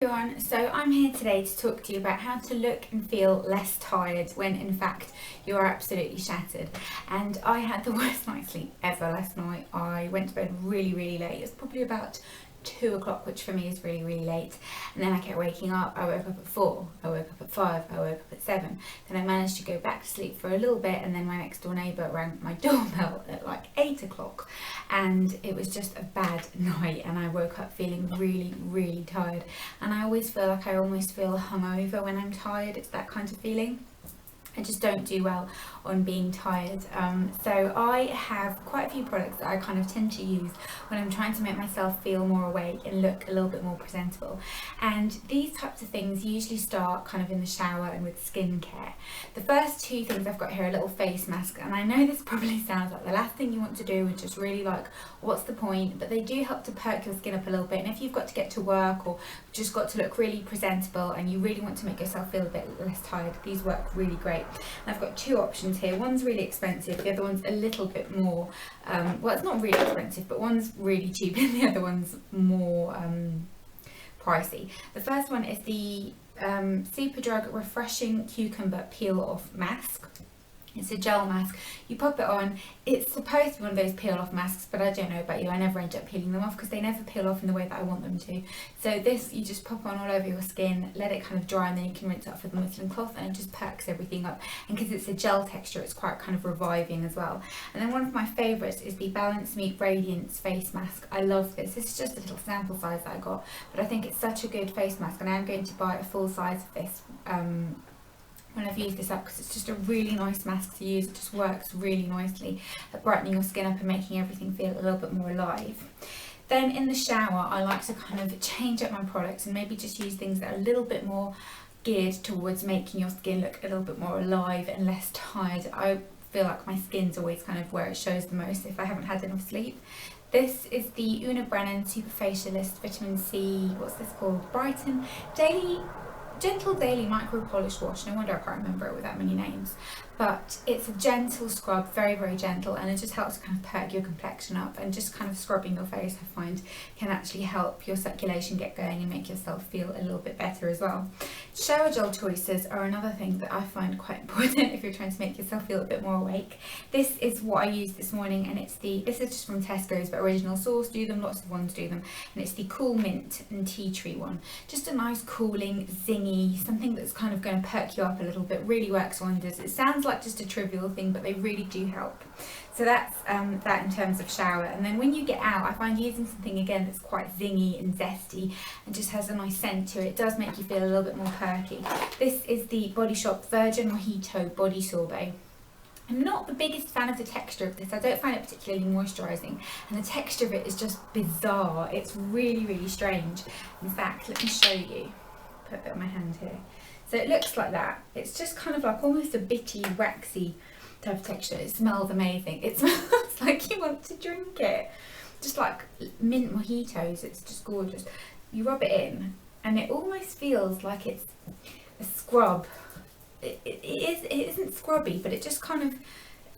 everyone, so I'm here today to talk to you about how to look and feel less tired when in fact you are absolutely shattered. And I had the worst night's sleep ever last night. I went to bed really late. It's probably about 2 o'clock, which for me is really late, and then I kept waking up. I woke up at 4, I woke up at 5, I woke up at 7, then I managed to go back to sleep for a little bit, and then my next door neighbour rang my doorbell at like 8 o'clock, and it was just a bad night, and I woke up feeling really tired. And I always feel like I almost feel hungover when I'm tired. It's that kind of feeling. I just don't do well on being tired. So I have quite a few products that I kind of tend to use when I'm trying to make myself feel more awake and look a little bit more presentable. And these types of things usually start kind of in the shower and with skincare. The first two things I've got here are a little face mask, and I know this probably sounds like the last thing you want to do and just really like, what's the point? But they do help to perk your skin up a little bit. And if you've got to get to work or just got to look really presentable and you really want to make yourself feel a bit less tired, these work really great. And I've got two options here. One's really expensive, the other one's a little bit more, well, it's not really expensive, but one's really cheap and the other one's more pricey. The first one is the Superdrug Refreshing Cucumber Peel Off Mask. It's a gel mask. You pop it on. It's supposed to be one of those peel off masks, but I don't know about you, I never end up peeling them off because they never peel off in the way that I want them to. So this, you just pop on all over your skin, let it kind of dry, and then you can rinse it off with a muslin cloth, and it just perks everything up. And because it's a gel texture, it's quite kind of reviving as well. And then one of my favourites is the Balance Meet Radiance Face Mask. I love this. This is just a little sample size that I got, but I think it's such a good face mask, and I am going to buy a full size of this when I've used this up, because it's just a really nice mask to use. It just works really nicely at brightening your skin up and making everything feel a little bit more alive. Then in the shower, I like to kind of change up my products and maybe just use things that are a little bit more geared towards making your skin look a little bit more alive and less tired. I feel like my skin's always kind of where it shows the most if I haven't had enough sleep. This is the Una Brennan Superfacialist Vitamin C, what's this called? Brighten Gentle Daily Micro Polish Wash. No wonder I can't remember it with that many names. But it's a gentle scrub, very gentle, and it just helps kind of perk your complexion up, and just kind of scrubbing your face, I find, can actually help your circulation get going and make yourself feel a little bit better as well. Shower gel choices are another thing that I find quite important if you're trying to make yourself feel a bit more awake. This is what I used this morning, and this is just from Tesco's, but Original Source do them, lots of ones do them, and it's the Cool Mint and Tea Tree one. Just a nice cooling, zingy, something that's kind of going to perk you up a little bit. Really works wonders. It sounds like just a trivial thing, but they really do help. So that's that in terms of shower. And then when you get out, I find using something again that's quite zingy and zesty and just has a nice scent to it, does make you feel a little bit more perky. This is the Body Shop Virgin Mojito Body Sorbet. I'm not the biggest fan of the texture of this. I don't find it particularly moisturising, and the texture of it is just bizarre. It's really strange. In fact, let me show you. Put it on my hand here. So it looks like that. It's just kind of like almost a bitty, waxy type of texture. It smells amazing. It smells like you want to drink it. Just like mint mojitos. It's just gorgeous. You rub it in and it almost feels like it's a scrub. It isn't scrubby, but it just kind of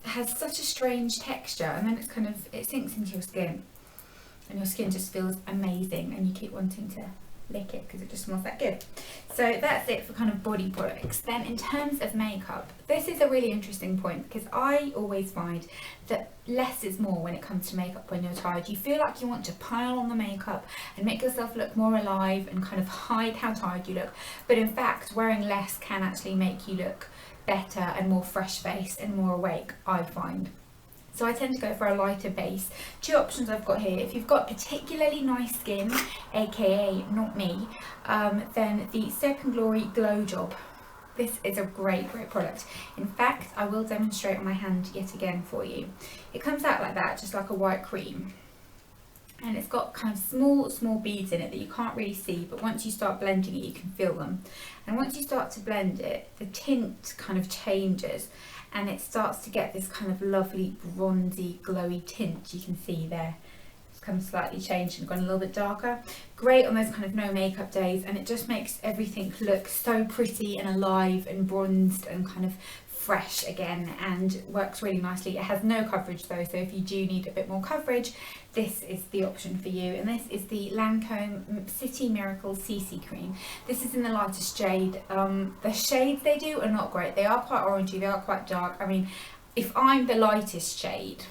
has such a strange texture, and then it sinks into your skin, and your skin just feels amazing, and you keep wanting to lick it because it just smells that good. So that's it for kind of body products. Then in terms of makeup, this is a really interesting point, because I always find that less is more when it comes to makeup when you're tired. You feel like you want to pile on the makeup and make yourself look more alive and kind of hide how tired you look, but in fact wearing less can actually make you look better and more fresh faced and more awake, I find. So I tend to go for a lighter base. Two options I've got here. If you've got particularly nice skin, aka not me, then the Soap and Glory Glow Job. This is a great product. In fact, I will demonstrate on my hand yet again for you. It comes out like that, just like a white cream. And it's got kind of small beads in it that you can't really see, but once you start blending it, you can feel them. And once you start to blend it, the tint kind of changes, and it starts to get this kind of lovely bronzy glowy tint. You can see there it's kind of slightly changed and gone a little bit darker. Great on those kind of no makeup days, and it just makes everything look so pretty and alive and bronzed and kind of fresh again and works really nicely. It has no coverage though, so if you do need a bit more coverage, this is the option for you. And this is the Lancome City Miracle CC cream. This is in the lightest shade. The shades they do are not great. They are quite orangey, they are quite dark. I mean, if I'm the lightest shade,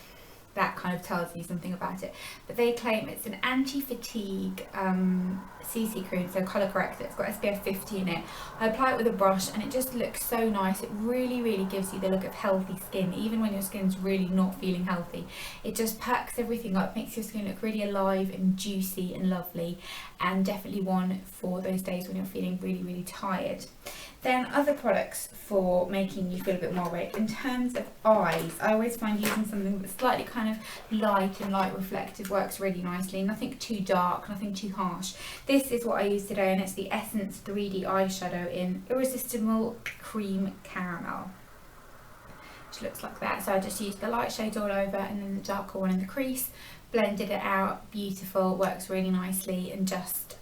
that kind of tells you something about it. But they claim it's an anti-fatigue CC cream, so colour corrected. It's got SPF 50 in it. I apply it with a brush and it just looks so nice. It really gives you the look of healthy skin, even when your skin's really not feeling healthy. It just packs everything up, makes your skin look really alive and juicy and lovely, and definitely one for those days when you're feeling really tired. Then other products for making you feel a bit more awake. In terms of eyes, I always find using something that's slightly kind of light and light reflective works really nicely. Nothing too dark, nothing too harsh. This is what I use today, and it's the Essence 3D eyeshadow in Irresistible Cream Caramel, which looks like that. So I just used the light shade all over and then the darker one in the crease, blended it out, beautiful, works really nicely, and just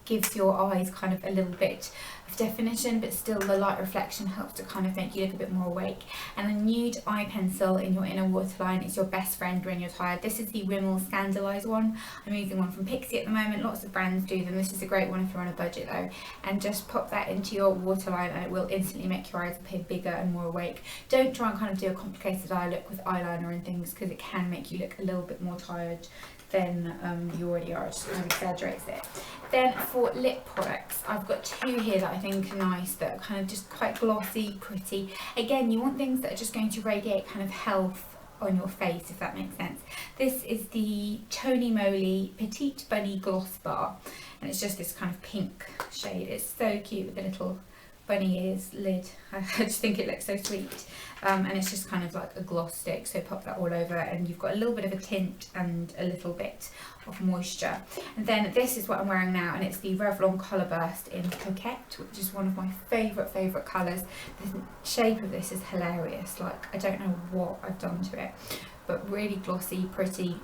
gives your eyes kind of a little bit of definition, but still the light reflection helps to kind of make you look a bit more awake. And the nude eye pencil in your inner waterline is your best friend when you're tired. This is the Rimmel Scandalise one. I'm using one from Pixie at the moment. Lots of brands do them. This is a great one if you're on a budget though. And just pop that into your waterline and it will instantly make your eyes appear bigger and more awake. Don't try and kind of do a complicated eye look with eyeliner and things, because it can make you look a little bit more tired than you already are. It just kind of exaggerates it. Then for lip products, I've got two here that I think are nice, that are kind of just quite glossy, pretty. Again, you want things that are just going to radiate kind of health on your face, if that makes sense. This is the Tony Moly Petite Bunny Gloss Bar, and it's just this kind of pink shade. It's so cute with the little bunny ears lid. I just think it looks so sweet. And it's just kind of like a gloss stick, so pop that all over and you've got a little bit of a tint and a little bit of moisture. And then this is what I'm wearing now, and it's the Revlon Colour Burst in Coquette, which is one of my favourite colours. The shape of this is hilarious. Like, I don't know what I've done to it, but really glossy, pretty,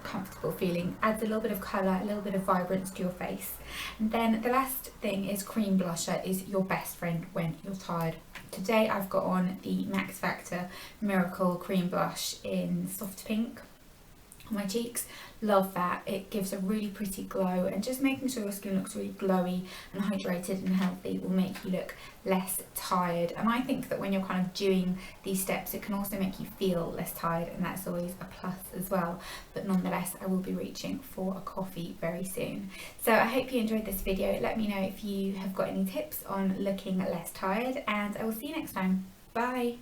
comfortable feeling, adds a little bit of colour, a little bit of vibrance to your face. And then the last thing is cream blusher is your best friend when you're tired. Today I've got on the Max Factor Miracle Cream Blush in Soft Pink on my cheeks. Love that. It gives a really pretty glow, and just making sure your skin looks really glowy and hydrated and healthy will make you look less tired. And I think that when you're kind of doing these steps, it can also make you feel less tired, and that's always a plus as well. But nonetheless, I will be reaching for a coffee very soon. So I hope you enjoyed this video. Let me know if you have got any tips on looking less tired, and I will see you next time. Bye.